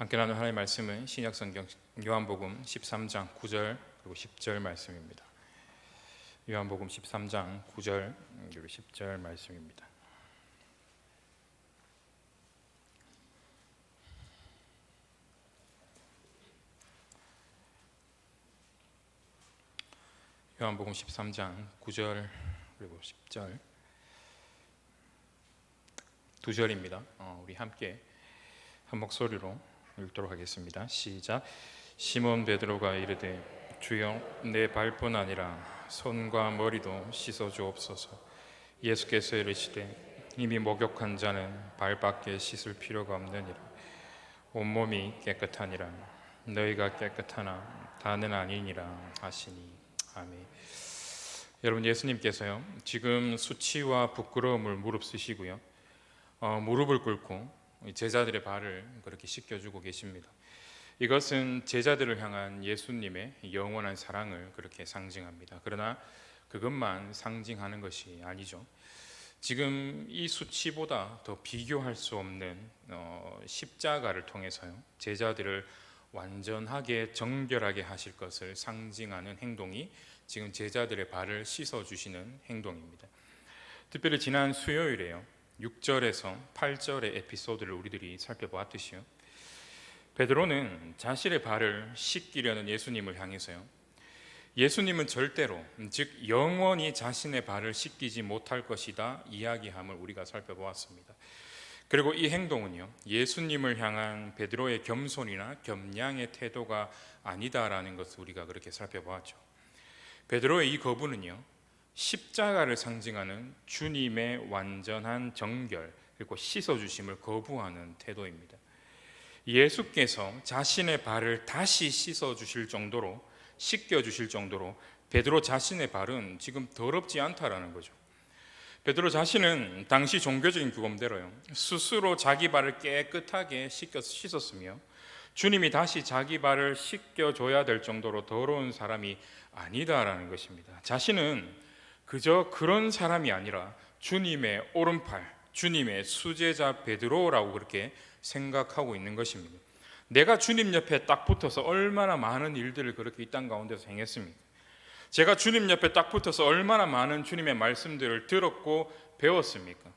함께 나눈 하나님의 말씀은 신약성경 요한복음 13장 9절 그리고 10절 말씀입니다. 요한복음 13장 9절 그리고 10절 말씀입니다. 요한복음 13장 9절 그리고 10절 두 절입니다. 우리 함께 한 목소리로 읽도록 하겠습니다. 시작. 시몬 베드로가 이르되 주여 내 발뿐 아니라 손과 머리도 씻어 주옵소서. 예수께서 이르시되 이미 목욕한 자는 발밖에 씻을 필요가 없느니라. 온몸이 깨끗하니라. 너희가 깨끗하나 다는 아니니라 하시니. 아멘. 여러분, 예수님께서요 지금 수치와 부끄러움을 무릅쓰시고요 무릎을 꿇고 제자들의 발을 그렇게 씻겨주고 계십니다. 이것은 제자들을 향한 예수님의 영원한 사랑을 그렇게 상징합니다. 그러나 그것만 상징하는 것이 아니죠. 지금 이 수치보다 더 비교할 수 없는 십자가를 통해서요 제자들을 완전하게 정결하게 하실 것을 상징하는 행동이 지금 제자들의 발을 씻어주시는 행동입니다. 특별히 지난 수요일에요 6절에서 8절의 에피소드를 우리들이 살펴보았듯이요 베드로는 자신의 발을 씻기려는 예수님을 향해서요 예수님은 절대로, 즉 영원히 자신의 발을 씻기지 못할 것이다 이야기함을 우리가 살펴보았습니다. 그리고 이 행동은요 예수님을 향한 베드로의 겸손이나 겸양의 태도가 아니다라는 것을 우리가 그렇게 살펴보았죠. 베드로의 이 거부는요 십자가를 상징하는 주님의 완전한 정결 그리고 씻어주심을 거부하는 태도입니다. 예수께서 자신의 발을 다시 씻어주실 정도로, 씻겨주실 정도로 베드로 자신의 발은 지금 더럽지 않다라는 거죠. 베드로 자신은 당시 종교적인 규범대로요 스스로 자기 발을 깨끗하게 씻었으며 주님이 다시 자기 발을 씻겨줘야 될 정도로 더러운 사람이 아니다라는 것입니다. 자신은 그저 그런 사람이 아니라 주님의 오른팔, 주님의 수제자 베드로라고 그렇게 생각하고 있는 것입니다. 내가 주님 옆에 딱 붙어서 얼마나 많은 일들을 그렇게 이 땅 가운데서 행했습니까? 제가 주님 옆에 딱 붙어서 얼마나 많은 주님의 말씀들을 들었고 배웠습니까?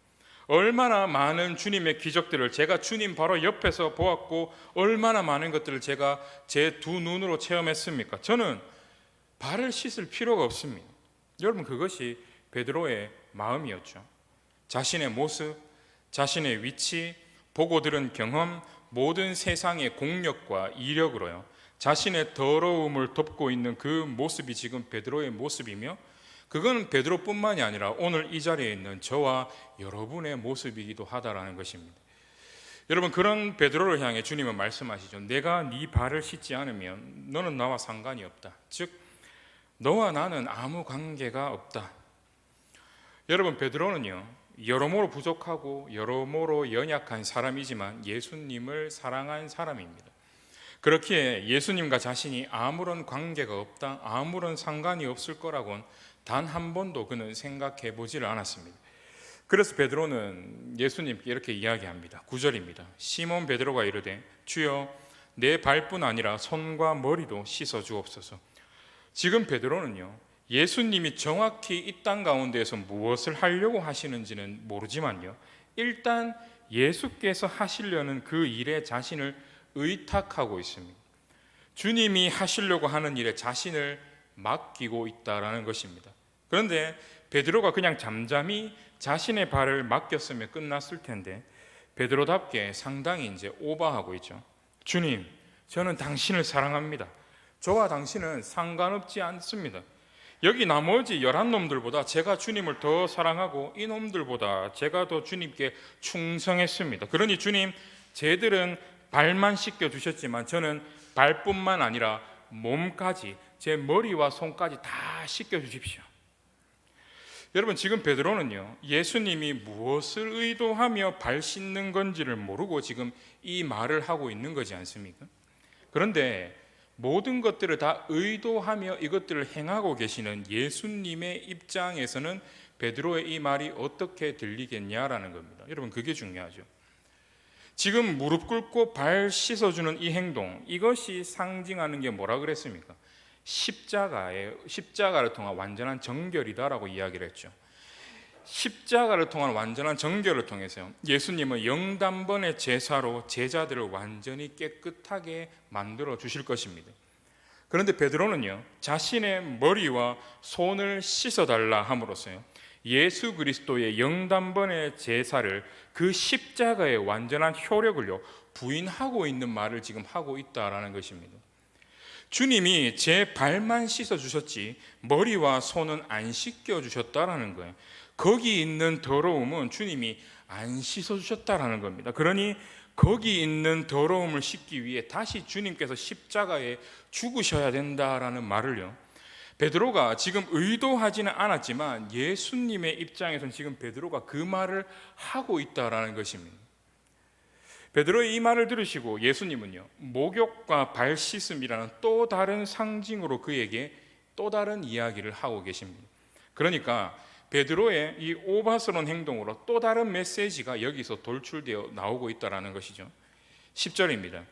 얼마나 많은 주님의 기적들을 제가 주님 바로 옆에서 보았고 얼마나 많은 것들을 제가 제 두 눈으로 체험했습니까? 저는 발을 씻을 필요가 없습니다. 여러분, 그것이 베드로의 마음이었죠. 자신의 모습, 자신의 위치, 보고 들은 경험, 모든 세상의 공력과 이력으로요 자신의 더러움을 덮고 있는 그 모습이 지금 베드로의 모습이며 그건 베드로뿐만이 아니라 오늘 이 자리에 있는 저와 여러분의 모습이기도 하다라는 것입니다. 여러분, 그런 베드로를 향해 주님은 말씀하시죠. 내가 네 발을 씻지 않으면 너는 나와 상관이 없다. 즉 너와 나는 아무 관계가 없다. 여러분, 베드로는요 여러모로 부족하고 여러모로 연약한 사람이지만 예수님을 사랑한 사람입니다. 그렇기에 예수님과 자신이 아무런 관계가 없다, 아무런 상관이 없을 거라고는 단 한 번도 그는 생각해 보지를 않았습니다. 그래서 베드로는 예수님께 이렇게 이야기합니다. 9절입니다. 시몬 베드로가 이르되 주여 내 발뿐 아니라 손과 머리도 씻어 주옵소서. 지금 베드로는요 예수님이 정확히 이 땅 가운데에서 무엇을 하려고 하시는지는 모르지만요 일단 예수께서 하시려는 그 일에 자신을 의탁하고 있습니다. 주님이 하시려고 하는 일에 자신을 맡기고 있다라는 것입니다. 그런데 베드로가 그냥 잠잠히 자신의 발을 맡겼으면 끝났을 텐데 베드로답게 상당히 이제 오버하고 있죠. 주님, 저는 당신을 사랑합니다. 저와 당신은 상관없지 않습니다. 여기 나머지 11놈들보다 제가 주님을 더 사랑하고 이 놈들보다 제가 더 주님께 충성했습니다. 그러니 주님, 쟤들은 발만 씻겨주셨지만 저는 발뿐만 아니라 몸까지, 제 머리와 손까지 다 씻겨주십시오. 여러분, 지금 베드로는요 예수님이 무엇을 의도하며 발 씻는 건지를 모르고 지금 이 말을 하고 있는 거지 않습니까? 그런데 모든 것들을 다 의도하며 이것들을 행하고 계시는 예수님의 입장에서는 베드로의 이 말이 어떻게 들리겠냐라는 겁니다. 여러분, 그게 중요하죠. 지금 무릎 꿇고 발 씻어주는 이 행동, 이것이 상징하는 게 뭐라 그랬습니까? 십자가를 통한 완전한 정결이다라고 이야기를 했죠. 십자가를 통한 완전한 정결을 통해서요, 예수님은 영단번의 제사로 제자들을 완전히 깨끗하게 만들어 주실 것입니다. 그런데 베드로는요, 자신의 머리와 손을 씻어달라 함으로써요, 예수 그리스도의 영단번의 제사를, 그 십자가의 완전한 효력을요 부인하고 있는 말을 지금 하고 있다라는 것입니다. 주님이 제 발만 씻어 주셨지 머리와 손은 안 씻겨 주셨다라는 거예요. 거기 있는 더러움은 주님이 안 씻어 주셨다라는 겁니다. 그러니 거기 있는 더러움을 씻기 위해 다시 주님께서 십자가에 죽으셔야 된다라는 말을요, 베드로가 지금 의도하지는 않았지만 예수님의 입장에서는 지금 베드로가 그 말을 하고 있다라는 것입니다. 베드로의 이 말을 들으시고 예수님은요, 목욕과 발 씻음이라는 또 다른 상징으로 그에게 또 다른 이야기를 하고 계십니다. 그러니까 베드로의 이 오바스러운 행동으로 또 다른 메시지가 여기서 돌출되어 나오고 있다는 것이죠. 10절입니다.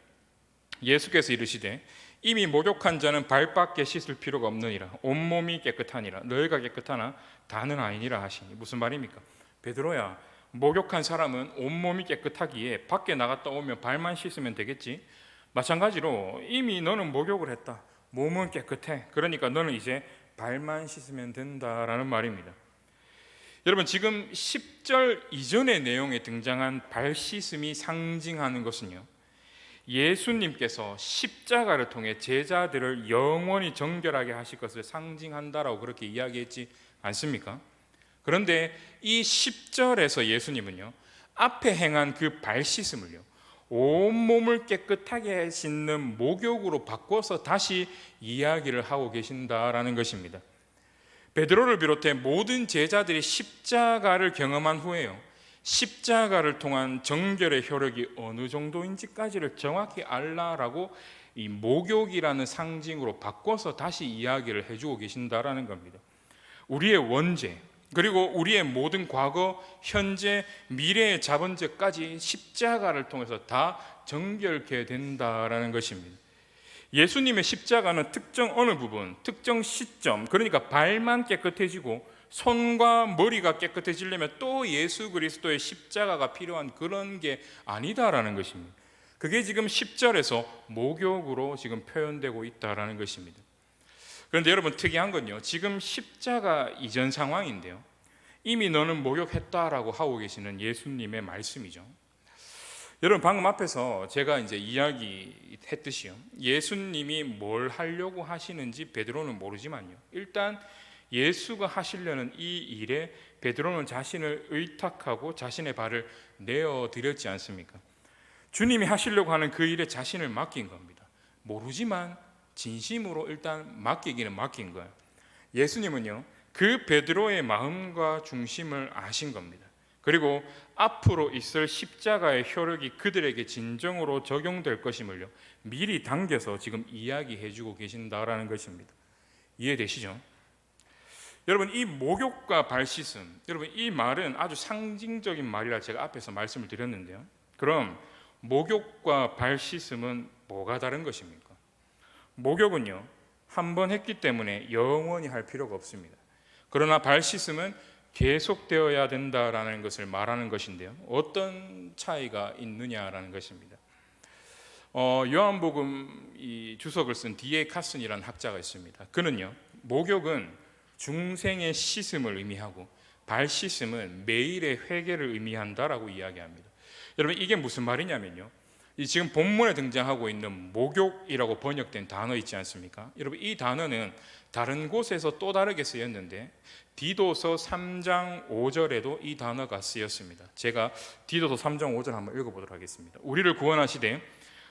예수께서 이르시되 이미 목욕한 자는 발밖에 씻을 필요가 없느니라. 온몸이 깨끗하니라. 너희가 깨끗하나 다는 아니니라 하시니. 무슨 말입니까? 베드로야, 목욕한 사람은 온몸이 깨끗하기에 밖에 나갔다 오면 발만 씻으면 되겠지. 마찬가지로 이미 너는 목욕을 했다. 몸은 깨끗해. 그러니까 너는 이제 발만 씻으면 된다라는 말입니다. 여러분, 지금 10절 이전의 내용에 등장한 발 씻음이 상징하는 것은요, 예수님께서 십자가를 통해 제자들을 영원히 정결하게 하실 것을 상징한다라고 그렇게 이야기했지 않습니까? 그런데 이 10절에서 예수님은요, 앞에 행한 그 발 씻음을요, 온몸을 깨끗하게 씻는 목욕으로 바꿔서 다시 이야기를 하고 계신다라는 것입니다. 베드로를 비롯해 모든 제자들이 십자가를 경험한 후에요, 십자가를 통한 정결의 효력이 어느 정도인지까지를 정확히 알라라고 이 목욕이라는 상징으로 바꿔서 다시 이야기를 해주고 계신다라는 겁니다. 우리의 원죄, 그리고 우리의 모든 과거, 현재, 미래의 자본죄까지 십자가를 통해서 다 정결케 된다라는 것입니다. 예수님의 십자가는 특정 어느 부분, 특정 시점, 그러니까 발만 깨끗해지고 손과 머리가 깨끗해지려면 또 예수 그리스도의 십자가가 필요한 그런 게 아니다라는 것입니다. 그게 지금 10절에서 목욕으로 지금 표현되고 있다라는 것입니다. 그런데 여러분, 특이한 건요, 지금 십자가 이전 상황인데요, 이미 너는 목욕했다라고 하고 계시는 예수님의 말씀이죠. 여러분, 방금 앞에서 제가 이제 이야기했듯이요, 예수님이 뭘 하려고 하시는지 베드로는 모르지만요, 일단 예수가 하시려는 이 일에 베드로는 자신을 의탁하고 자신의 발을 내어드렸지 않습니까? 주님이 하시려고 하는 그 일에 자신을 맡긴 겁니다. 모르지만 진심으로 일단 맡기기는 맡긴 거예요. 예수님은요, 그 베드로의 마음과 중심을 아신 겁니다. 그리고 앞으로 있을 십자가의 효력이 그들에게 진정으로 적용될 것임을요, 미리 당겨서 지금 이야기해주고 계신다라는 것입니다. 이해되시죠? 여러분, 이 목욕과 발 씻음, 여러분, 이 말은 아주 상징적인 말이라 제가 앞에서 말씀을 드렸는데요, 그럼 목욕과 발 씻음은 뭐가 다른 것입니까? 목욕은요, 한 번 했기 때문에 영원히 할 필요가 없습니다. 그러나 발 씻음은 계속되어야 된다라는 것을 말하는 것인데요, 어떤 차이가 있느냐라는 것입니다. 요한복음 이 주석을 쓴 D.A. 카슨이라는 학자가 있습니다. 그는요, 목욕은 중생의 씻음을 의미하고 발 씻음은 매일의 회개를 의미한다라고 이야기합니다. 여러분, 이게 무슨 말이냐면요, 이 지금 본문에 등장하고 있는 목욕이라고 번역된 단어 있지 않습니까? 여러분, 이 단어는 다른 곳에서 또 다르게 쓰였는데 디도서 3장 5절에도 이 단어가 쓰였습니다. 제가 디도서 3장 5절 한번 읽어보도록 하겠습니다. 우리를 구원하시되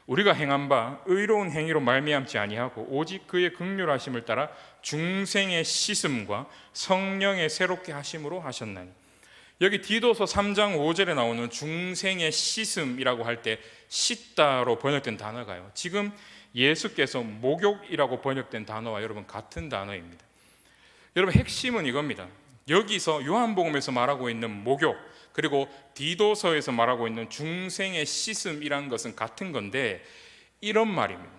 우리가 행한 바 의로운 행위로 말미암지 아니하고 오직 그의 긍휼하심을 따라 중생의 씻음과 성령의 새롭게 하심으로 하셨나니. 여기 디도서 3장 5절에 나오는 중생의 씻음이라고 할 때 씻다로 번역된 단어가요, 지금 예수께서 목욕이라고 번역된 단어와 여러분 같은 단어입니다. 여러분, 핵심은 이겁니다. 여기서 요한복음에서 말하고 있는 목욕, 그리고 디도서에서 말하고 있는 중생의 씻음이라는 것은 같은 건데, 이런 말입니다.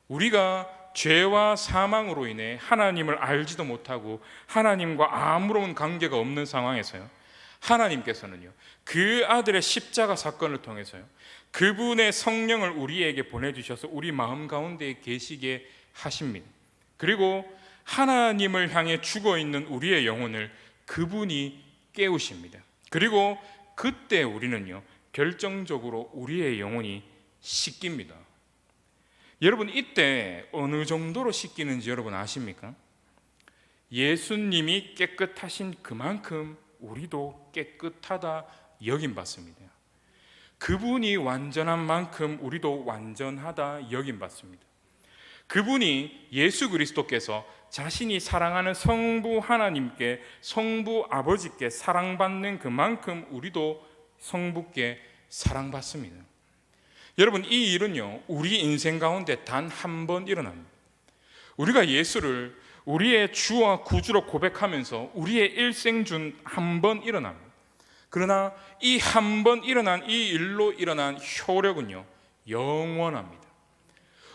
우리가 죄와 사망으로 인해 하나님을 알지도 못하고 하나님과 아무런 관계가 없는 상황에서요, 하나님께서는요, 그 아들의 십자가 사건을 통해서요, 그분의 성령을 우리에게 보내주셔서 우리 마음 가운데 계시게 하십니다. 그리고 하나님을 향해 죽어있는 우리의 영혼을 그분이 깨우십니다. 그리고 그때 우리는요, 결정적으로 우리의 영혼이 씻깁니다. 여러분, 이때 어느 정도로 씻기는지 여러분 아십니까? 예수님이 깨끗하신 그만큼 우리도 깨끗하다 여김받습니다. 그분이 완전한 만큼 우리도 완전하다 여김받습니다. 그분이, 예수 그리스도께서 자신이 사랑하는 성부 하나님께, 성부 아버지께 사랑받는 그만큼 우리도 성부께 사랑받습니다. 여러분, 이 일은요, 우리 인생 가운데 단 한 번 일어납니다. 우리가 예수를 우리의 주와 구주로 고백하면서 우리의 일생 중 한 번 일어납니다. 그러나 이 한 번 일어난 이 일로 일어난 효력은요, 영원합니다.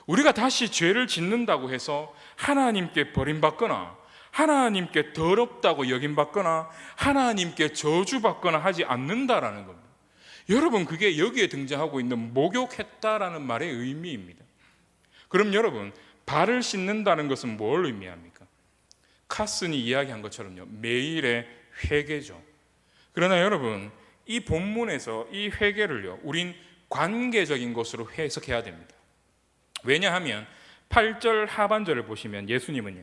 우리가 다시 죄를 짓는다고 해서 하나님께 버림받거나 하나님께 더럽다고 여김받거나 하나님께 저주받거나 하지 않는다라는 겁니다. 여러분, 그게 여기에 등장하고 있는 목욕했다라는 말의 의미입니다. 그럼 여러분, 발을 씻는다는 것은 뭘 의미합니까? 카슨이 이야기한 것처럼요, 매일의 회개죠. 그러나 여러분, 이 본문에서 이 회개를요, 우린 관계적인 것으로 해석해야 됩니다. 왜냐하면 8절 하반절을 보시면 예수님은요,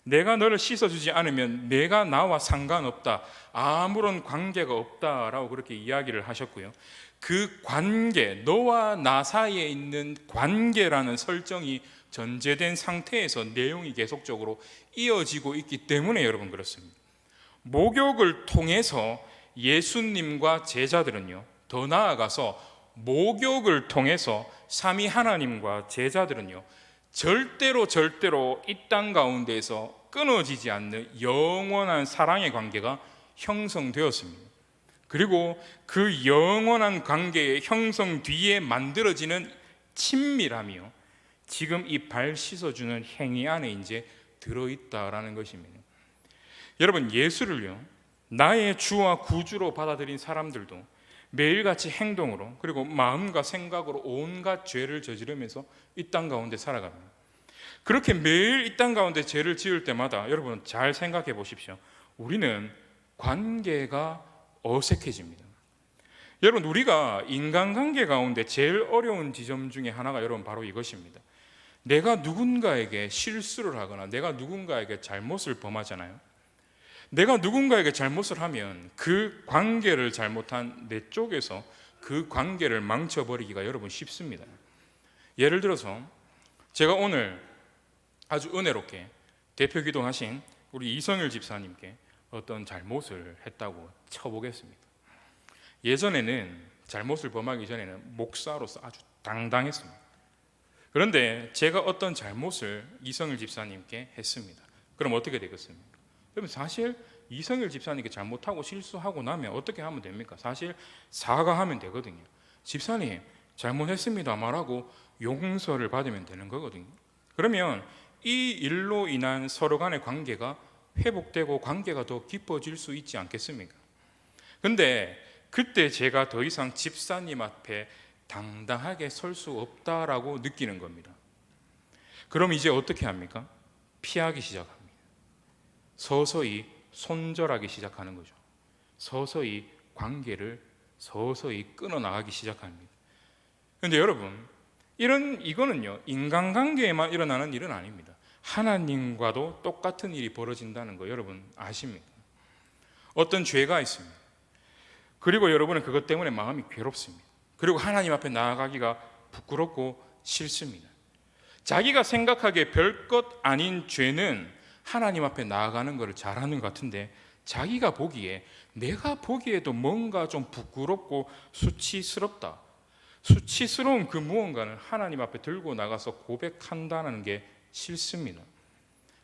내가 너를 씻어주지 않으면 내가 나와 상관없다, 아무런 관계가 없다라고 그렇게 이야기를 하셨고요, 그 관계, 너와 나 사이에 있는 관계라는 설정이 전제된 상태에서 내용이 계속적으로 이어지고 있기 때문에 여러분 그렇습니다. 목욕을 통해서 예수님과 제자들은요, 더 나아가서 목욕을 통해서 삼위 하나님과 제자들은요, 절대로 이 땅 가운데에서 끊어지지 않는 영원한 사랑의 관계가 형성되었습니다. 그리고 그 영원한 관계의 형성 뒤에 만들어지는 친밀함이요, 지금 이 발 씻어주는 행위 안에 이제 들어있다라는 것입니다. 여러분, 예수를요, 나의 주와 구주로 받아들인 사람들도 매일같이 행동으로, 그리고 마음과 생각으로 온갖 죄를 저지르면서 이 땅 가운데 살아갑니다. 그렇게 매일 이 땅 가운데 죄를 지을 때마다 여러분 잘 생각해 보십시오. 우리는 관계가 어색해집니다. 여러분, 우리가 인간관계 가운데 제일 어려운 지점 중에 하나가 여러분 바로 이것입니다. 내가 누군가에게 실수를 하거나 내가 누군가에게 잘못을 범하잖아요. 내가 누군가에게 잘못을 하면 그 관계를 잘못한 내 쪽에서 그 관계를 망쳐버리기가 여러분 쉽습니다. 예를 들어서 제가 오늘 아주 은혜롭게 대표 기도하신 우리 이성일 집사님께 어떤 잘못을 했다고 쳐보겠습니다. 예전에는 잘못을 범하기 전에는 목사로서 아주 당당했습니다. 그런데 제가 어떤 잘못을 이성일 집사님께 했습니다. 그럼 어떻게 되겠습니까? 그럼 사실 이성일 집사님께 잘못하고 실수하고 나면 어떻게 하면 됩니까? 사실 사과하면 되거든요. 집사님 잘못했습니다 말하고 용서를 받으면 되는 거거든요. 그러면 이 일로 인한 서로 간의 관계가 회복되고 관계가 더 깊어질 수 있지 않겠습니까? 근데 그때 제가 더 이상 집사님 앞에 당당하게 설 수 없다라고 느끼는 겁니다. 그럼 이제 어떻게 합니까? 피하기 시작합니다. 서서히 손절하기 시작하는 거죠. 서서히 관계를 서서히 끊어나가기 시작합니다. 그런데 여러분, 이거는요, 인간관계에만 일어나는 일은 아닙니다. 하나님과도 똑같은 일이 벌어진다는 거 여러분 아십니까? 어떤 죄가 있습니다. 그리고 여러분은 그것 때문에 마음이 괴롭습니다. 그리고 하나님 앞에 나아가기가 부끄럽고 싫습니다. 자기가 생각하기에 별것 아닌 죄는 하나님 앞에 나아가는 것을 잘하는 것 같은데, 자기가 보기에, 내가 보기에도 뭔가 좀 부끄럽고 수치스럽다, 수치스러운 그 무언가는 하나님 앞에 들고 나가서 고백한다는 게 싫습니다.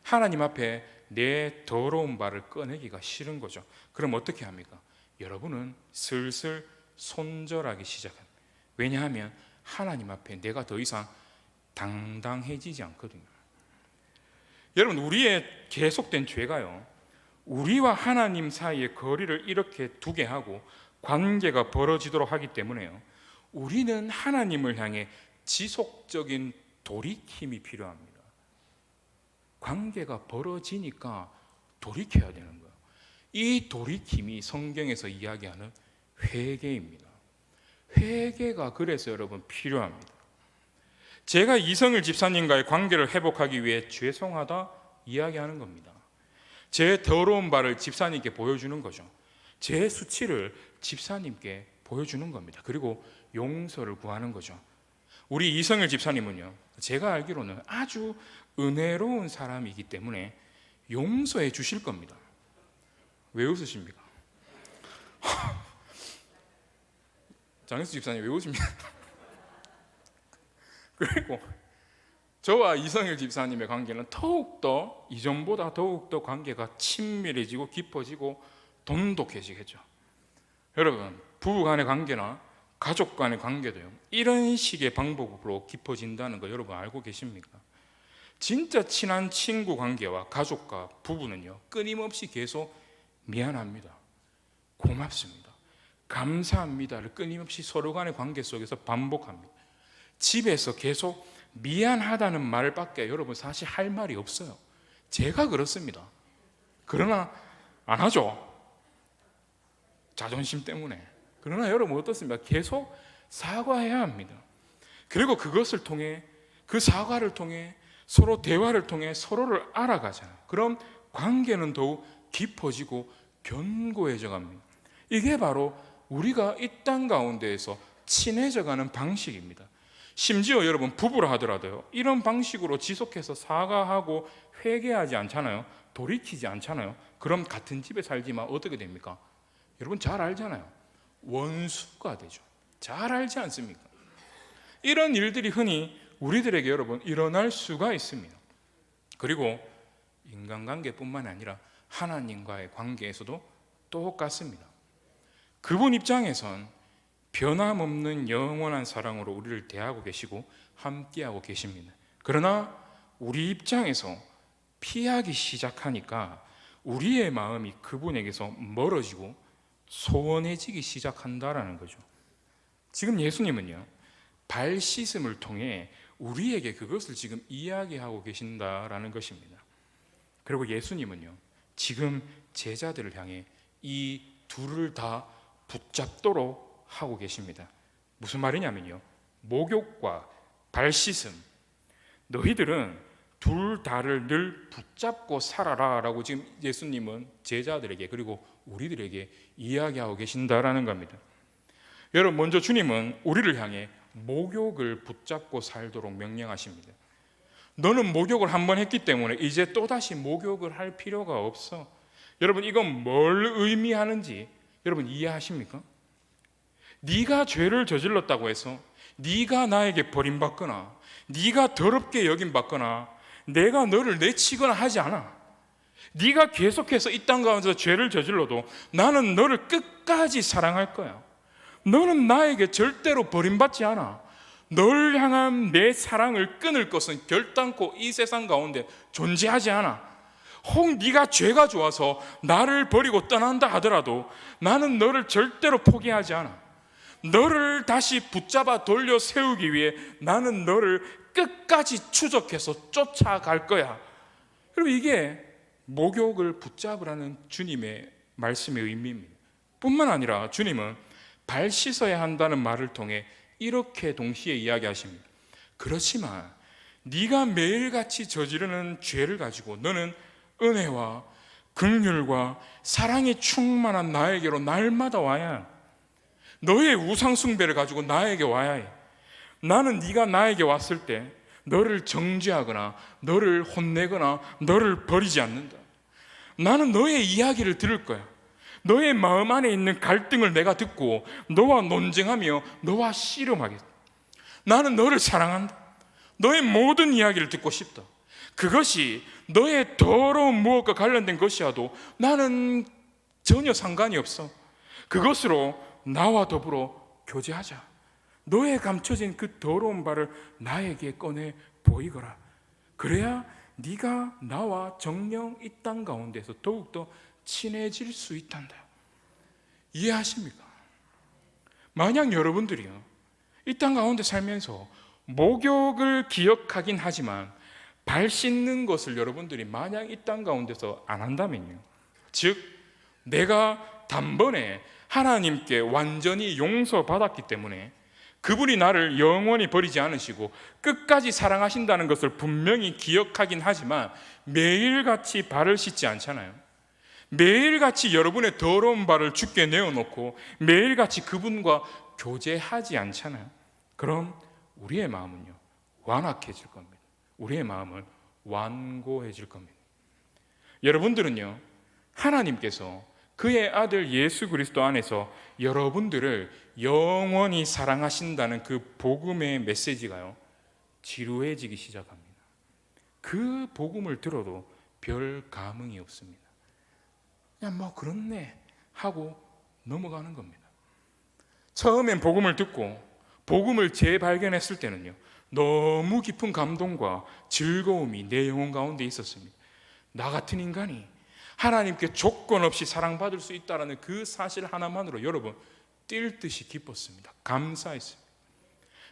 하나님 앞에 내 더러운 발을 꺼내기가 싫은 거죠. 그럼 어떻게 합니까? 여러분은 슬슬 손절하기 시작합니다. 왜냐하면 하나님 앞에 내가 더 이상 당당해지지 않거든요. 여러분, 우리의 계속된 죄가요, 우리와 하나님 사이의 거리를 이렇게 두게 하고 관계가 벌어지도록 하기 때문에요, 우리는 하나님을 향해 지속적인 돌이킴이 필요합니다. 관계가 벌어지니까 돌이켜야 되는 거예요. 이 돌이킴이 성경에서 이야기하는 회개입니다. 회개가 그래서 여러분 필요합니다. 제가 이성일 집사님과의 관계를 회복하기 위해 죄송하다 이야기하는 겁니다. 제 더러운 발을 집사님께 보여주는 거죠. 제 수치를 집사님께 보여주는 겁니다. 그리고 용서를 구하는 거죠. 우리 이성일 집사님은요, 제가 알기로는 아주 은혜로운 사람이기 때문에 용서해 주실 겁니다. 왜 웃으십니까? 장혜수 집사님 왜 웃으십니까? 그리고 저와 이성일 집사님의 관계는 더욱더 이전보다 더욱더 관계가 친밀해지고 깊어지고 돈독해지겠죠. 여러분, 부부 간의 관계나 가족 간의 관계도요, 이런 식의 방법으로 깊어진다는 거 여러분 알고 계십니까? 진짜 친한 친구 관계와 가족과 부부는요, 끊임없이 계속 미안합니다, 고맙습니다, 감사합니다를 끊임없이 서로 간의 관계 속에서 반복합니다. 집에서 계속 미안하다는 말밖에 여러분 사실 할 말이 없어요. 제가 그렇습니다. 그러나 안 하죠, 자존심 때문에. 그러나 여러분 어떻습니까? 계속 사과해야 합니다. 그리고 그것을 통해, 그 사과를 통해, 서로 대화를 통해 서로를 알아가잖아요. 그럼 관계는 더욱 깊어지고 견고해져 갑니다. 이게 바로 우리가 이 땅 가운데에서 친해져가는 방식입니다. 심지어 여러분, 부부라 하더라도요, 이런 방식으로 지속해서 사과하고 회개하지 않잖아요. 돌이키지 않잖아요. 그럼 같은 집에 살지만 어떻게 됩니까? 여러분 잘 알잖아요. 원수가 되죠. 잘 알지 않습니까? 이런 일들이 흔히 우리들에게 여러분 일어날 수가 있습니다. 그리고 인간관계뿐만 아니라 하나님과의 관계에서도 똑같습니다. 그분 입장에선 변함없는 영원한 사랑으로 우리를 대하고 계시고 함께하고 계십니다. 그러나 우리 입장에서 피하기 시작하니까 우리의 마음이 그분에게서 멀어지고 소원해지기 시작한다라는 거죠. 지금 예수님은요, 발 씻음을 통해 우리에게 그것을 지금 이야기하고 계신다라는 것입니다. 그리고 예수님은요, 지금 제자들을 향해 이 둘을 다 붙잡도록 하고 계십니다. 무슨 말이냐면요, 목욕과 발 씻음, 너희들은 둘 다를 늘 붙잡고 살아라 라고 지금 예수님은 제자들에게, 그리고 우리들에게 이야기하고 계신다라는 겁니다. 여러분, 먼저 주님은 우리를 향해 목욕을 붙잡고 살도록 명령하십니다. 너는 목욕을 한 번 했기 때문에 이제 또다시 목욕을 할 필요가 없어. 여러분, 이건 뭘 의미하는지 여러분 이해하십니까? 네가 죄를 저질렀다고 해서 네가 나에게 버림받거나 네가 더럽게 여김받거나 내가 너를 내치거나 하지 않아. 네가 계속해서 이 땅 가운데서 죄를 저질러도 나는 너를 끝까지 사랑할 거야. 너는 나에게 절대로 버림받지 않아. 널 향한 내 사랑을 끊을 것은 결단코 이 세상 가운데 존재하지 않아. 혹 네가 죄가 좋아서 나를 버리고 떠난다 하더라도 나는 너를 절대로 포기하지 않아. 너를 다시 붙잡아 돌려 세우기 위해 나는 너를 끝까지 추적해서 쫓아갈 거야. 여러분, 이게 목욕을 붙잡으라는 주님의 말씀의 의미입니다. 뿐만 아니라 주님은 발 씻어야 한다는 말을 통해 이렇게 동시에 이야기하십니다. 그렇지만 네가 매일같이 저지르는 죄를 가지고 너는 은혜와 긍휼과 사랑이 충만한 나에게로 날마다 와야 해. 너의 우상 숭배를 가지고 나에게 와야 해. 나는 네가 나에게 왔을 때 너를 정죄하거나 너를 혼내거나 너를 버리지 않는다. 나는 너의 이야기를 들을 거야. 너의 마음 안에 있는 갈등을 내가 듣고 너와 논쟁하며 너와 씨름하겠다. 나는 너를 사랑한다. 너의 모든 이야기를 듣고 싶다. 그것이 너의 더러운 무엇과 관련된 것이어도 나는 전혀 상관이 없어. 그것으로 나와 더불어 교제하자. 너의 감춰진 그 더러운 바를 나에게 꺼내 보이거라. 그래야 네가 나와 정령 이 땅 가운데서 더욱더 친해질 수 있단다. 이해하십니까? 만약 여러분들이요, 이 땅 가운데 살면서 목욕을 기억하긴 하지만 발 씻는 것을 여러분들이 만약 이 땅 가운데서 안 한다면요, 즉 내가 단번에 하나님께 완전히 용서받았기 때문에 그분이 나를 영원히 버리지 않으시고 끝까지 사랑하신다는 것을 분명히 기억하긴 하지만 매일같이 발을 씻지 않잖아요. 매일같이 여러분의 더러운 발을 주께 내어놓고 매일같이 그분과 교제하지 않잖아요. 그럼 우리의 마음은요, 완악해질 겁니다. 우리의 마음은 완고해질 겁니다. 여러분들은요, 하나님께서 그의 아들 예수 그리스도 안에서 여러분들을 영원히 사랑하신다는 그 복음의 메시지가요, 지루해지기 시작합니다. 그 복음을 들어도 별 감흥이 없습니다. 그냥 뭐 그렇네 하고 넘어가는 겁니다. 처음엔 복음을 듣고 복음을 재발견했을 때는요, 너무 깊은 감동과 즐거움이 내 영혼 가운데 있었습니다. 나 같은 인간이 하나님께 조건 없이 사랑받을 수 있다는 그 사실 하나만으로 여러분 뛸 듯이 기뻤습니다. 감사했습니다.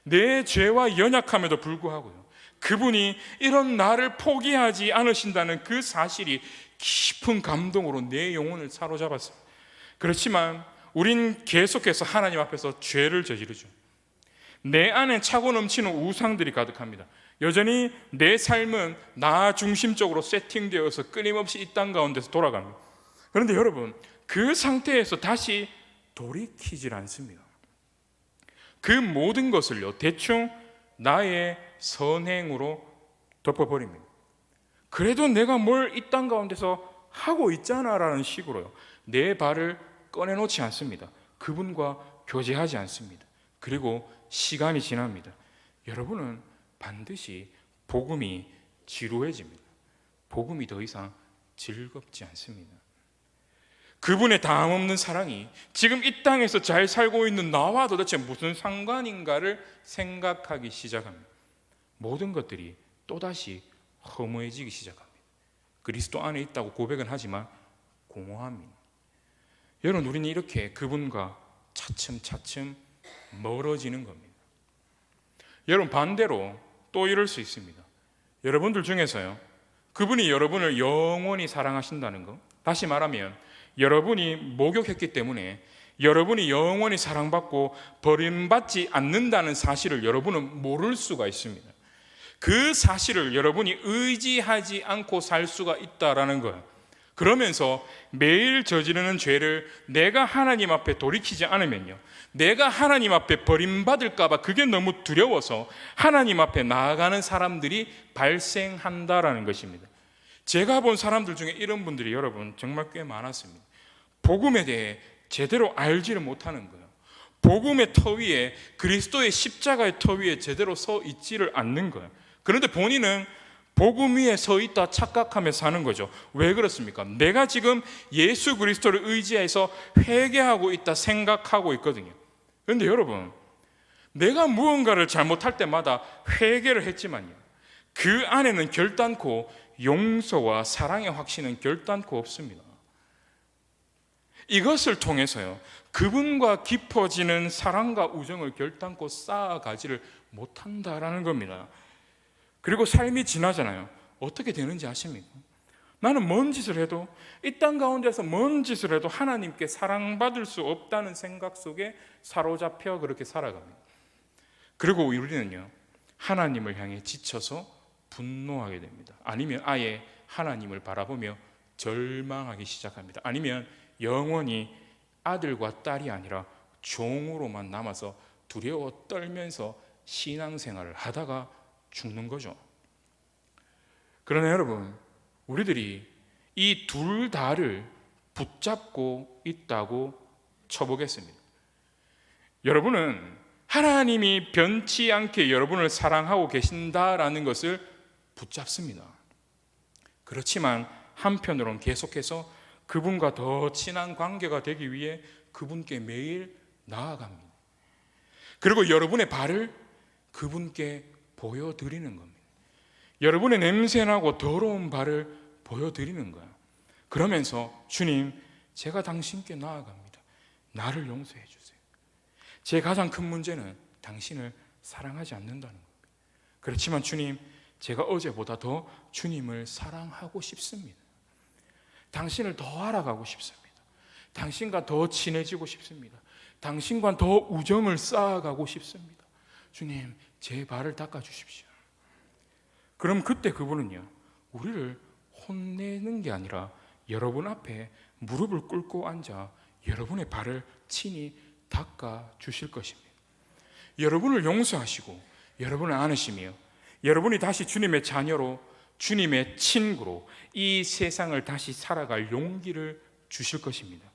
내 죄와 연약함에도 불구하고요, 그분이 이런 나를 포기하지 않으신다는 그 사실이 깊은 감동으로 내 영혼을 사로잡았습니다. 그렇지만 우린 계속해서 하나님 앞에서 죄를 저지르죠. 내 안에 차고 넘치는 우상들이 가득합니다. 여전히 내 삶은 나 중심적으로 세팅되어서 끊임없이 이 땅 가운데서 돌아갑니다. 그런데 여러분, 그 상태에서 다시 돌이키질 않습니다. 그 모든 것을요, 대충 나의 선행으로 덮어버립니다. 그래도 내가 뭘 이 땅 가운데서 하고 있잖아 라는 식으로요, 내 발을 꺼내놓지 않습니다. 그분과 교제하지 않습니다. 그리고 시간이 지납니다. 여러분은 반드시 복음이 지루해집니다. 복음이 더 이상 즐겁지 않습니다. 그분의 다함없는 사랑이 지금 이 땅에서 잘 살고 있는 나와 도대체 무슨 상관인가를 생각하기 시작합니다. 모든 것들이 또다시 허무해지기 시작합니다. 그리스도 안에 있다고 고백은 하지만 공허합니다. 여러분, 우리는 이렇게 그분과 차츰차츰 멀어지는 겁니다. 여러분, 반대로 또 이럴 수 있습니다. 여러분들 중에서요, 그분이 여러분을 영원히 사랑하신다는 것, 다시 말하면 여러분이 목욕했기 때문에 여러분이 영원히 사랑받고 버림받지 않는다는 사실을 여러분은 모를 수가 있습니다. 그 사실을 여러분이 의지하지 않고 살 수가 있다라는 거예요. 그러면서 매일 저지르는 죄를 내가 하나님 앞에 돌이키지 않으면요, 내가 하나님 앞에 버림받을까 봐 그게 너무 두려워서 하나님 앞에 나아가는 사람들이 발생한다라는 것입니다. 제가 본 사람들 중에 이런 분들이 여러분 정말 꽤 많았습니다. 복음에 대해 제대로 알지를 못하는 거예요. 복음의 터 위에, 그리스도의 십자가의 터 위에 제대로 서 있지를 않는 거예요. 그런데 본인은 복음 위에 서 있다 착각하며 사는 거죠. 왜 그렇습니까? 내가 지금 예수 그리스도를 의지해서 회개하고 있다 생각하고 있거든요. 그런데 여러분, 내가 무언가를 잘못할 때마다 회개를 했지만요, 그 안에는 결단코 용서와 사랑의 확신은 결단코 없습니다. 이것을 통해서요, 그분과 깊어지는 사랑과 우정을 결단코 쌓아가지를 못한다라는 겁니다. 그리고 삶이 지나잖아요. 어떻게 되는지 아십니까? 나는 뭔 짓을 해도, 이 땅 가운데서 뭔 짓을 해도 하나님께 사랑받을 수 없다는 생각 속에 사로잡혀 그렇게 살아갑니다. 그리고 우리는요, 하나님을 향해 지쳐서 분노하게 됩니다. 아니면 아예 하나님을 바라보며 절망하기 시작합니다. 아니면 영원히 아들과 딸이 아니라 종으로만 남아서 두려워 떨면서 신앙생활을 하다가 죽는 거죠. 그러나 여러분, 우리들이 이 둘 다를 붙잡고 있다고 쳐보겠습니다. 여러분은 하나님이 변치 않게 여러분을 사랑하고 계신다라는 것을 붙잡습니다. 그렇지만 한편으로는 계속해서 그분과 더 친한 관계가 되기 위해 그분께 매일 나아갑니다. 그리고 여러분의 발을 그분께 보여드리는 겁니다. 여러분의 냄새나고 더러운 발을 보여드리는 거예요. 그러면서 주님, 제가 당신께 나아갑니다. 나를 용서해 주세요. 제 가장 큰 문제는 당신을 사랑하지 않는다는 겁니다. 그렇지만 주님, 제가 어제보다 더 주님을 사랑하고 싶습니다. 당신을 더 알아가고 싶습니다. 당신과 더 친해지고 싶습니다. 당신과 더 우정을 쌓아가고 싶습니다. 주님, 제 발을 닦아주십시오. 그럼 그때 그분은요, 우리를 혼내는 게 아니라 여러분 앞에 무릎을 꿇고 앉아 여러분의 발을 친히 닦아주실 것입니다. 여러분을 용서하시고 여러분을 안으시며 여러분이 다시 주님의 자녀로, 주님의 친구로 이 세상을 다시 살아갈 용기를 주실 것입니다.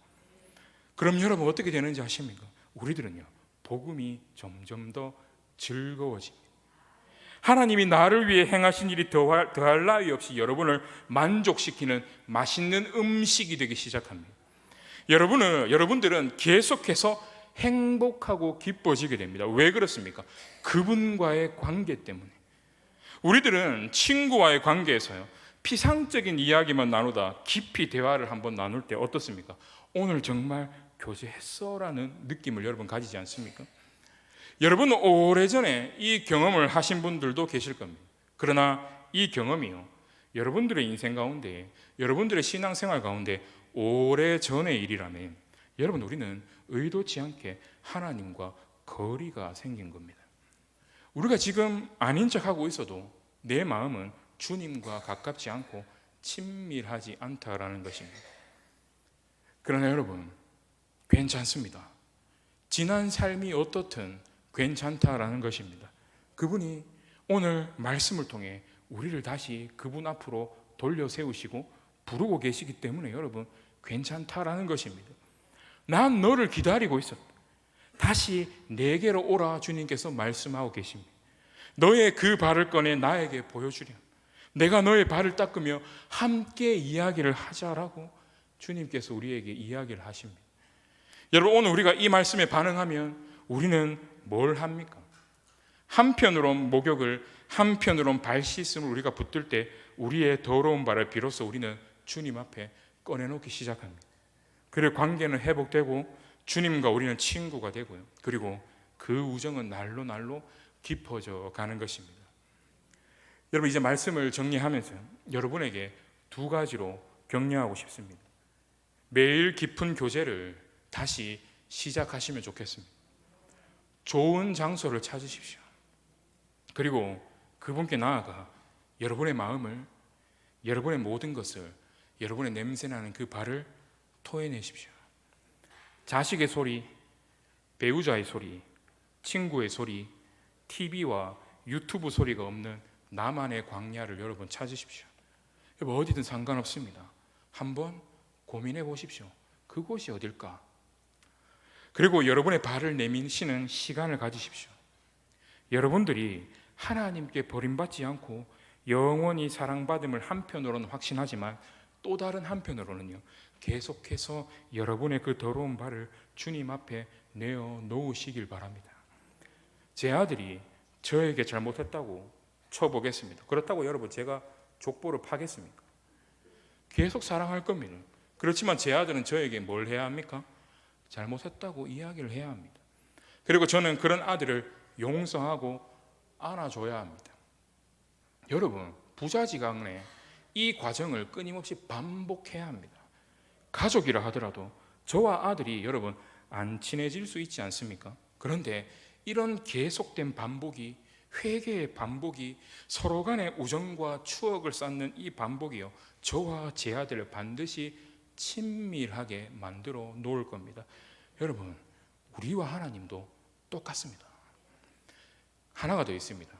그럼 여러분 어떻게 되는지 아십니까? 우리들은요, 복음이 점점 더 즐거워집니다. 하나님이 나를 위해 행하신 일이 더할 나위 없이 여러분을 만족시키는 맛있는 음식이 되기 시작합니다. 여러분들은 계속해서 행복하고 기뻐지게 됩니다. 왜 그렇습니까? 그분과의 관계 때문에. 우리들은 친구와의 관계에서요, 피상적인 이야기만 나누다 깊이 대화를 한번 나눌 때 어떻습니까? 오늘 정말 교제했어 라는 느낌을 여러분 가지지 않습니까? 여러분 오래전에 이 경험을 하신 분들도 계실 겁니다. 그러나 이 경험이요, 여러분들의 인생 가운데, 여러분들의 신앙생활 가운데 오래전의 일이라면 여러분, 우리는 의도치 않게 하나님과 거리가 생긴 겁니다. 우리가 지금 아닌 척하고 있어도 내 마음은 주님과 가깝지 않고 친밀하지 않다라는 것입니다. 그러나 여러분, 괜찮습니다. 지난 삶이 어떻든 괜찮다라는 것입니다. 그분이 오늘 말씀을 통해 우리를 다시 그분 앞으로 돌려 세우시고 부르고 계시기 때문에 여러분, 괜찮다라는 것입니다. 난 너를 기다리고 있었다. 다시 내게로 오라 주님께서 말씀하고 계십니다. 너의 그 발을 꺼내 나에게 보여주렴. 내가 너의 발을 닦으며 함께 이야기를 하자라고 주님께서 우리에게 이야기를 하십니다. 여러분, 오늘 우리가 이 말씀에 반응하면 우리는 뭘 합니까? 한편으론 목욕을, 한편으론 발 씻음을 우리가 붙들 때 우리의 더러운 발을 비로소 우리는 주님 앞에 꺼내놓기 시작합니다. 그리고 관계는 회복되고 주님과 우리는 친구가 되고요. 그리고 그 우정은 날로 날로 깊어져 가는 것입니다. 여러분, 이제 말씀을 정리하면서 여러분에게 두 가지로 격려하고 싶습니다. 매일 깊은 교제를 다시 시작하시면 좋겠습니다. 좋은 장소를 찾으십시오. 그리고 그분께 나아가 여러분의 마음을, 여러분의 모든 것을, 여러분의 냄새나는 그 발을 토해내십시오. 자식의 소리, 배우자의 소리, 친구의 소리, TV와 유튜브 소리가 없는 나만의 광야를 여러분 찾으십시오. 여러분, 어디든 상관없습니다. 한번 고민해 보십시오. 그곳이 어딜까? 그리고 여러분의 발을 내미시는 시간을 가지십시오. 여러분들이 하나님께 버림받지 않고 영원히 사랑받음을 한편으로는 확신하지만 또 다른 한편으로는요, 계속해서 여러분의 그 더러운 발을 주님 앞에 내어 놓으시길 바랍니다. 제 아들이 저에게 잘못했다고 쳐보겠습니다. 그렇다고 여러분 제가 족보를 파겠습니까? 계속 사랑할 겁니다. 그렇지만 제 아들은 저에게 뭘 해야 합니까? 잘못했다고 이야기를 해야 합니다. 그리고 저는 그런 아들을 용서하고 안아줘야 합니다. 여러분, 부자지간에 이 과정을 끊임없이 반복해야 합니다. 가족이라 하더라도 저와 아들이 여러분 안 친해질 수 있지 않습니까? 그런데 이런 계속된 반복이, 회개의 반복이, 서로 간의 우정과 추억을 쌓는 이 반복이요, 저와 제 아들을 반드시 친밀하게 만들어 놓을 겁니다. 여러분, 우리와 하나님도 똑같습니다. 하나가 더 있습니다.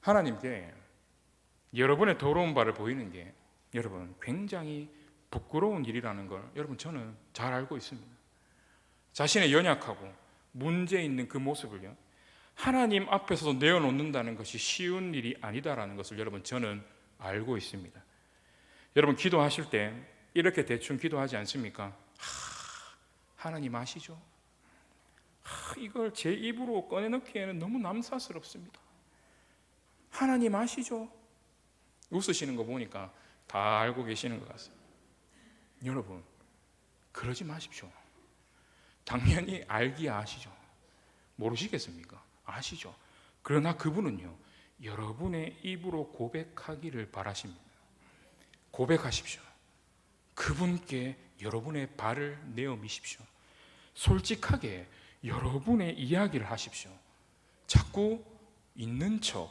하나님께 여러분의 더러운 발을 보이는 게 여러분 굉장히 부끄러운 일이라는 걸 여러분 저는 잘 알고 있습니다. 자신의 연약하고 문제 있는 그 모습을요, 하나님 앞에서 내어놓는다는 것이 쉬운 일이 아니다라는 것을 여러분 저는 알고 있습니다. 여러분 기도하실 때 이렇게 대충 기도하지 않습니까? 하나님 아시죠? 이걸 제 입으로 꺼내놓기에는 너무 남사스럽습니다. 하나님 아시죠? 웃으시는 거 보니까 다 알고 계시는 것 같습니다. 여러분, 그러지 마십시오. 당연히 알기야 아시죠. 모르시겠습니까? 아시죠. 그러나 그분은요, 여러분의 입으로 고백하기를 바라십니다. 고백하십시오. 그분께 여러분의 발을 내어 미십시오. 솔직하게 여러분의 이야기를 하십시오. 자꾸 있는 척,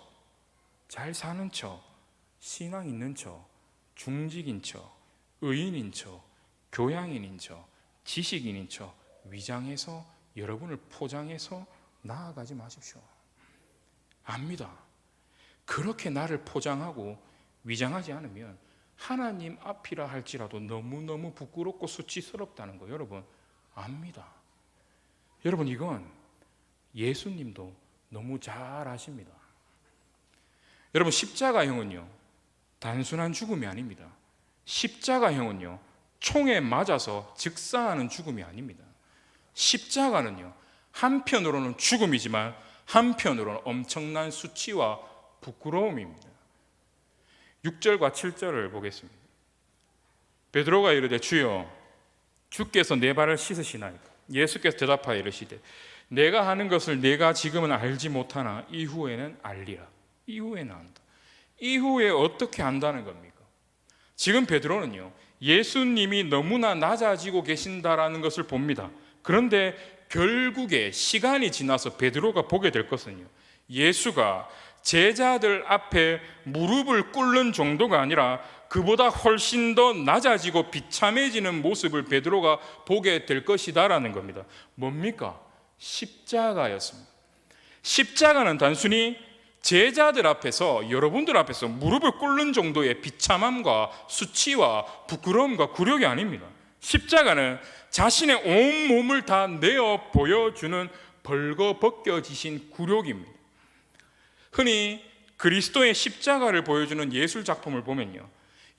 잘 사는 척, 신앙 있는 척, 중직인 척, 의인인 척, 교양인인 척, 지식인인 척 위장해서 여러분을 포장해서 나아가지 마십시오. 압니다. 그렇게 나를 포장하고 위장하지 않으면 하나님 앞이라 할지라도 너무너무 부끄럽고 수치스럽다는 거 여러분 압니다. 여러분 이건 예수님도 너무 잘 아십니다. 여러분 십자가형은요 단순한 죽음이 아닙니다. 십자가형은요 총에 맞아서 즉사하는 죽음이 아닙니다. 십자가는요 한편으로는 죽음이지만 한편으로는 엄청난 수치와 부끄러움입니다. 6절과 7절을 보겠습니다. 베드로가 이르되 주여 주께서 내 발을 씻으시나이까? 예수께서 대답하여 이르시되 내가 하는 것을 내가 지금은 알지 못하나 이후에는 알리라. 이후에는 안다. 이후에 어떻게 안다는 겁니까? 지금 베드로는요 예수님이 너무나 낮아지고 계신다라는 것을 봅니다. 그런데 결국에 시간이 지나서 베드로가 보게 될 것은요 예수가 제자들 앞에 무릎을 꿇는 정도가 아니라 그보다 훨씬 더 낮아지고 비참해지는 모습을 베드로가 보게 될 것이다라는 겁니다. 뭡니까? 십자가였습니다. 십자가는 단순히 제자들 앞에서 여러분들 앞에서 무릎을 꿇는 정도의 비참함과 수치와 부끄러움과 굴욕이 아닙니다. 십자가는 자신의 온 몸을 다 내어 보여주는 벌거벗겨지신 굴욕입니다. 흔히 그리스도의 십자가를 보여주는 예술 작품을 보면요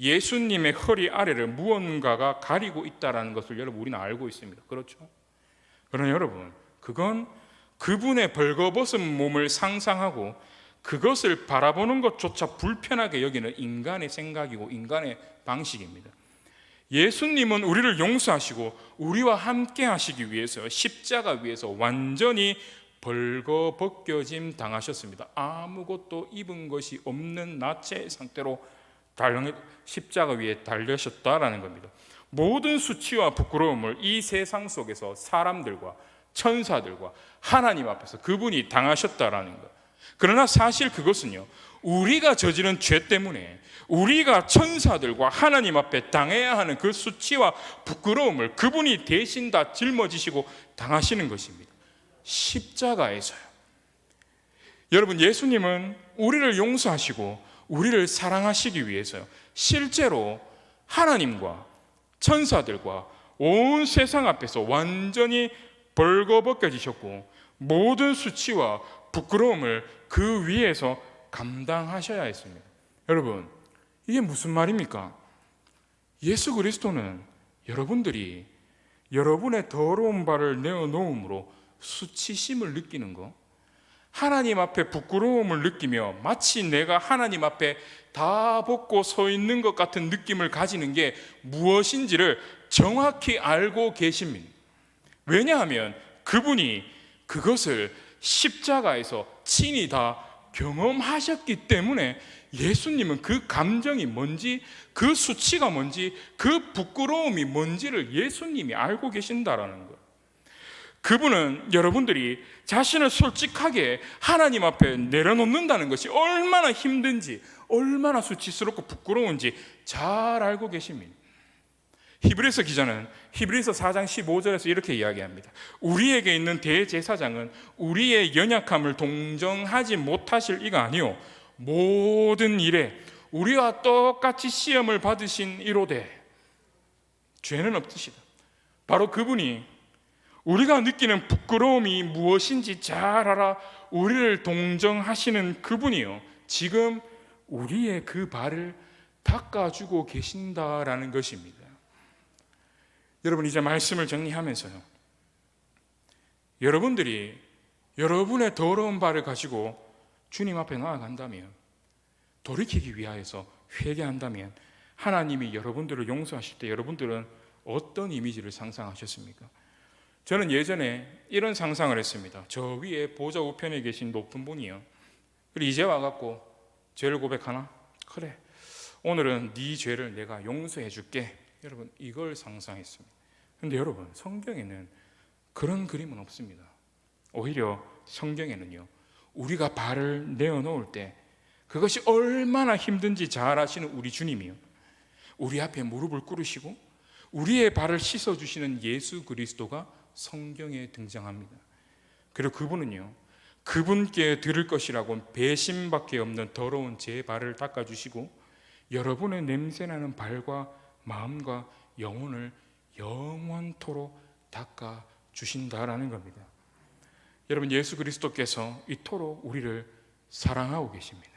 예수님의 허리 아래를 무언가가 가리고 있다는 것을 여러분 우리는 알고 있습니다. 그렇죠? 그러나 여러분 그건 그분의 벌거벗은 몸을 상상하고 그것을 바라보는 것조차 불편하게 여기는 인간의 생각이고 인간의 방식입니다. 예수님은 우리를 용서하시고 우리와 함께 하시기 위해서 십자가 위에서 완전히 벌거벗겨짐 당하셨습니다. 아무것도 입은 것이 없는 나체 상태로 십자가 위에 달려셨다라는 겁니다. 모든 수치와 부끄러움을 이 세상 속에서 사람들과 천사들과 하나님 앞에서 그분이 당하셨다라는 것. 그러나 사실 그것은요 우리가 저지른 죄 때문에 우리가 천사들과 하나님 앞에 당해야 하는 그 수치와 부끄러움을 그분이 대신 다 짊어지시고 당하시는 것입니다. 십자가에서요. 여러분 예수님은 우리를 용서하시고 우리를 사랑하시기 위해서요 실제로 하나님과 천사들과 온 세상 앞에서 완전히 벌거벗겨지셨고 모든 수치와 부끄러움을 그 위에서 감당하셔야 했습니다. 여러분 이게 무슨 말입니까? 예수 그리스도는 여러분들이 여러분의 더러운 발을 내어놓음으로 수치심을 느끼는 거, 하나님 앞에 부끄러움을 느끼며 마치 내가 하나님 앞에 다 벗고 서 있는 것 같은 느낌을 가지는 게 무엇인지를 정확히 알고 계십니다. 왜냐하면 그분이 그것을 십자가에서 친히 다 경험하셨기 때문에 예수님은 그 감정이 뭔지, 그 수치가 뭔지, 그 부끄러움이 뭔지를 예수님이 알고 계신다라는 거예요. 그분은 여러분들이 자신을 솔직하게 하나님 앞에 내려놓는다는 것이 얼마나 힘든지, 얼마나 수치스럽고 부끄러운지 잘 알고 계십니다. 히브리서 기자는 히브리서 4장 15절에서 이렇게 이야기합니다. 우리에게 있는 대제사장은 우리의 연약함을 동정하지 못하실 이가 아니요 모든 일에 우리와 똑같이 시험을 받으신 이로되 죄는 없으시다. 바로 그분이 우리가 느끼는 부끄러움이 무엇인지 잘 알아 우리를 동정하시는 그분이요 지금 우리의 그 발을 닦아주고 계신다라는 것입니다. 여러분, 이제 말씀을 정리하면서요, 여러분들이 여러분의 더러운 발을 가지고 주님 앞에 나아간다면, 돌이키기 위하여서 회개한다면 하나님이 여러분들을 용서하실 때 여러분들은 어떤 이미지를 상상하셨습니까? 저는 예전에 이런 상상을 했습니다. 저 위에 보좌 우편에 계신 높은 분이요, 그리고 이제 와갖고 죄를 고백하나? 그래, 오늘은 네 죄를 내가 용서해 줄게. 여러분, 이걸 상상했습니다. 그런데 여러분, 성경에는 그런 그림은 없습니다. 오히려 성경에는요, 우리가 발을 내어놓을 때 그것이 얼마나 힘든지 잘 아시는 우리 주님이요, 우리 앞에 무릎을 꿇으시고 우리의 발을 씻어주시는 예수 그리스도가 성경에 등장합니다. 그리고 그분은요, 그분께 들을 것이라고 배신밖에 없는 더러운 제 발을 닦아주시고 여러분의 냄새나는 발과 마음과 영혼을 영원토록 닦아주신다라는 겁니다. 여러분, 예수 그리스도께서 이토록 우리를 사랑하고 계십니다.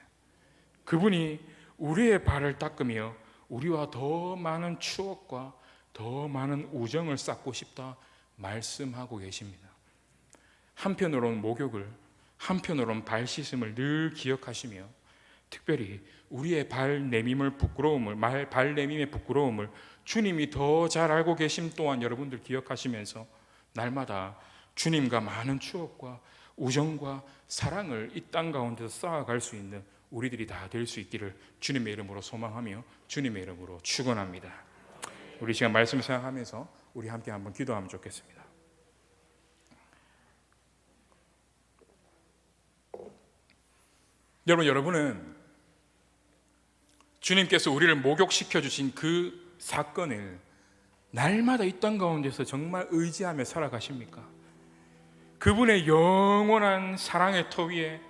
그분이 우리의 발을 닦으며 우리와 더 많은 추억과 더 많은 우정을 쌓고 싶다 말씀하고 계십니다. 한편으로는 목욕을, 한편으로는 발 씻음을 늘 기억하시며 특별히 우리의 발 내밈의 부끄러움을 주님이 더 잘 알고 계심 또한 여러분들 기억하시면서 날마다 주님과 많은 추억과 우정과 사랑을 이 땅 가운데서 쌓아갈 수 있는 우리들이 다 될 수 있기를 주님의 이름으로 소망하며 주님의 이름으로 축원합니다. 우리 시간 말씀 생각하면서 우리 함께 한번 기도하면 좋겠습니다. 여러분은 주님께서 우리를 목욕시켜 주신 그 사건을 날마다 이 땅 가운데서 정말 의지하며 살아가십니까? 그분의 영원한 사랑의 터 위에,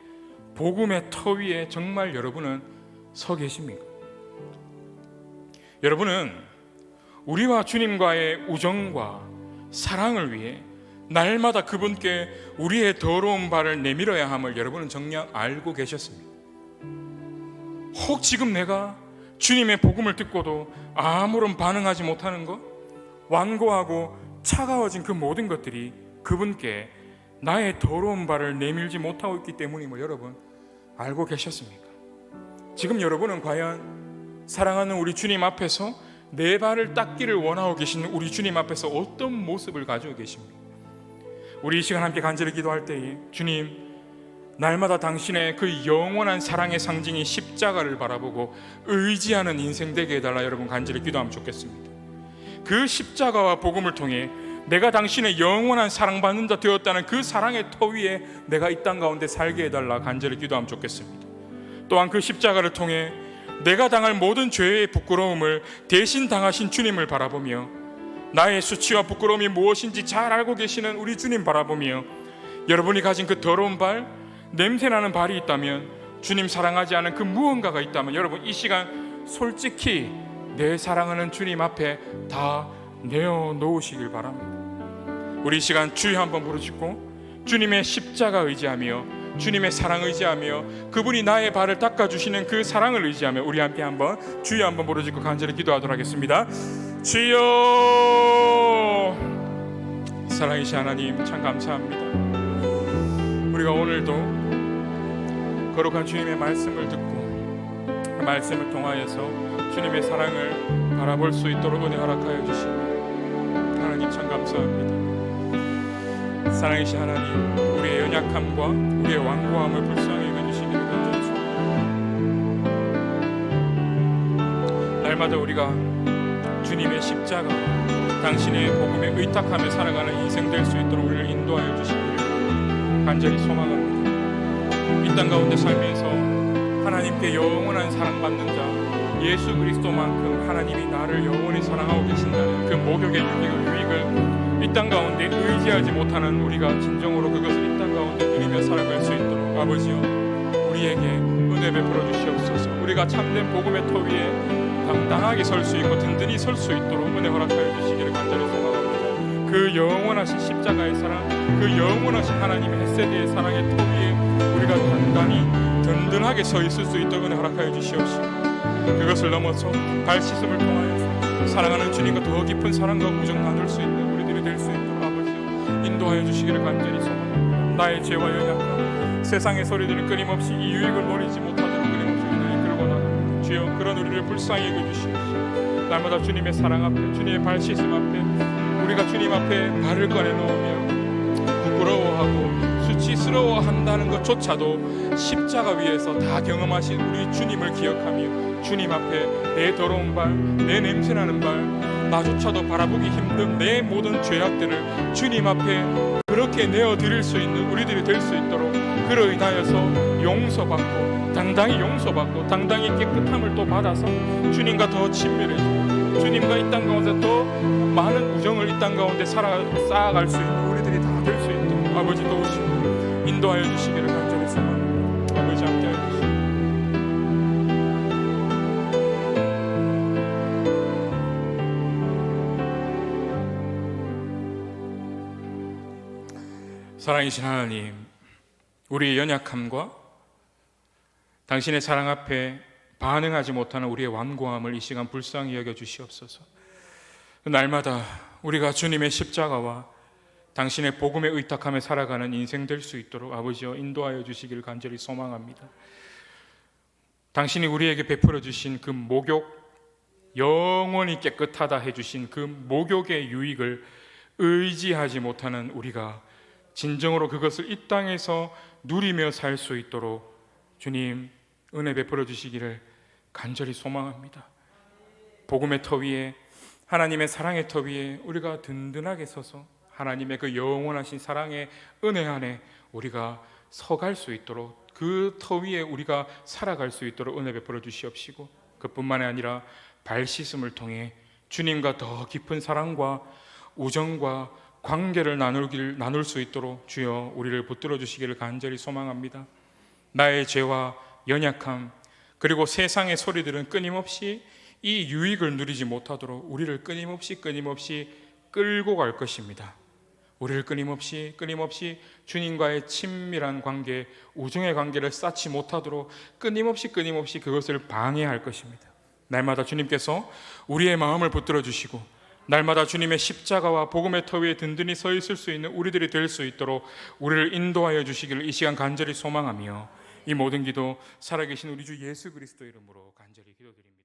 복음의 터 위에 정말 여러분은 서 계십니까? 여러분은 우리와 주님과의 우정과 사랑을 위해 날마다 그분께 우리의 더러운 발을 내밀어야 함을 여러분은 정녕 알고 계셨습니다. 혹 지금 내가 주님의 복음을 듣고도 아무런 반응하지 못하는 것, 완고하고 차가워진 그 모든 것들이 그분께 나의 더러운 발을 내밀지 못하고 있기 때문임을 여러분 알고 계셨습니까? 지금 여러분은 과연 사랑하는 우리 주님 앞에서 내 발을 닦기를 원하고 계시는 우리 주님 앞에서 어떤 모습을 가지고 계십니까? 우리 이 시간 함께 간절히 기도할 때에 주님, 날마다 당신의 그 영원한 사랑의 상징인 십자가를 바라보고 의지하는 인생 되게 해달라 여러분 간절히 기도하면 좋겠습니다. 그 십자가와 복음을 통해 내가 당신의 영원한 사랑받는 자 되었다는 그 사랑의 터 위에 내가 이 땅 가운데 살게 해달라 간절히 기도하면 좋겠습니다. 또한 그 십자가를 통해 내가 당할 모든 죄의 부끄러움을 대신 당하신 주님을 바라보며 나의 수치와 부끄러움이 무엇인지 잘 알고 계시는 우리 주님 바라보며 여러분이 가진 그 더러운 발, 냄새나는 발이 있다면, 주님 사랑하지 않은 그 무언가가 있다면 여러분 이 시간 솔직히 내 사랑하는 주님 앞에 다 내어놓으시길 바랍니다. 우리 이 시간 주여 한번 부르짖고 주님의 십자가 의지하며 주님의 사랑 의지하며 그분이 나의 발을 닦아주시는 그 사랑을 의지하며 우리 함께 한번 주여 한번 부르짖고 간절히 기도하도록 하겠습니다. 주여, 사랑이신 하나님 참 감사합니다. 우리가 오늘도 거룩한 주님의 말씀을 듣고 그 말씀을 통하여서 주님의 사랑을 바라볼 수 있도록 은혜 허락하여 주시니 하나님 참 감사합니다. 사랑이신 하나님, 우리의 연약함과 우리의 완고함을 불쌍히 여겨주시기를 간절히 날마다 우리가 주님의 십자가, 당신의 복음에 의탁하며 살아가는 인생 될 수 있도록 우리를 인도하여 주시기를 간절히 소망합니다. 이 땅 가운데 살면서 하나님께 영원한 사랑받는 자 예수 그리스도만큼 하나님이 나를 영원히 사랑하고 계신다는 그 목욕의 유익을 이 땅 가운데 의지하지 못하는 우리가 진정으로 그것을 이 땅 가운데 누리며 살아갈 수 있도록 아버지여 우리에게 은혜 베풀어 주시옵소서. 우리가 참된 복음의 터 위에 당당하게 설 수 있고 든든히 설 수 있도록 은혜 허락하여 주시기를 간절히 소망합니다. 그 영원하신 십자가의 사랑, 그 영원하신 하나님의 헷세대의 사랑의 터 위에 우리가 단단히 든든하게 서 있을 수 있도록 은혜 허락하여 주시옵시고 그것을 넘어서 발 씻음을 통하여서 사랑하는 주님과 더 깊은 사랑과 우정 나눌 수 있는 우리들이 될 수 있도록 아버지여 인도하여 주시기를 간절히 소망합니다. 나의 죄와 연약함, 세상의 소리들은 끊임없이 이 유익을 노리지 못하도록 끊임없이 은혜를 끌고 나갑니다. 주여 그런 우리를 불쌍히 여겨주시옵소서. 날마다 주님의 사랑 앞에, 주님의 발 씻음 앞에 우리가 주님 앞에 발을 꺼내놓으며 부끄러워하고 수치스러워한다는 것조차도 십자가 위에서 다 경험하신 우리 주님을 기억하며 주님 앞에 내 더러운 발, 내 냄새나는 발, 나조차도 바라보기 힘든 내 모든 죄악들을 주님 앞에 그렇게 내어드릴 수 있는 우리들이 될 수 있도록 그로 인하여서 용서받고 당당히 깨끗함을 또 받아서 주님과 더 친밀해지고 주님과 이 땅 가운데 더 많은 우정을 이 땅 가운데 쌓아갈 수 있는 우리들이 다 될 수 있도록 아버지 도우시고 인도하여 주시기를 간절히 소망합니다. 아버지 함께하여 주시고 사랑이신 하나님, 우리의 연약함과 당신의 사랑 앞에 반응하지 못하는 우리의 완고함을 이 시간 불쌍히 여겨 주시옵소서. 날마다 우리가 주님의 십자가와 당신의 복음에 의탁하며 살아가는 인생 될 수 있도록 아버지여 인도하여 주시기를 간절히 소망합니다. 당신이 우리에게 베풀어 주신 그 목욕, 영원히 깨끗하다 해주신 그 목욕의 유익을 의지하지 못하는 우리가 진정으로 그것을 이 땅에서 누리며 살 수 있도록 주님 은혜 베풀어 주시기를 간절히 소망합니다. 복음의 터 위에, 하나님의 사랑의 터 위에 우리가 든든하게 서서 하나님의 그 영원하신 사랑의 은혜 안에 우리가 서갈 수 있도록 그 터 위에 우리가 살아갈 수 있도록 은혜 베풀어 주시옵시고 그뿐만이 아니라 발 씻음을 통해 주님과 더 깊은 사랑과 우정과 관계를 나눌 수 있도록 주여 우리를 붙들어 주시기를 간절히 소망합니다. 나의 죄와 연약함 그리고 세상의 소리들은 끊임없이 이 유익을 누리지 못하도록 우리를 끊임없이 끌고 갈 것입니다. 우리를 끊임없이 주님과의 친밀한 관계, 우정의 관계를 쌓지 못하도록 끊임없이 그것을 방해할 것입니다. 날마다 주님께서 우리의 마음을 붙들어 주시고 날마다 주님의 십자가와 복음의 터 위에 든든히 서 있을 수 있는 우리들이 될 수 있도록 우리를 인도하여 주시기를 이 시간 간절히 소망하며 이 모든 기도 살아계신 우리 주 예수 그리스도 이름으로 간절히 기도드립니다.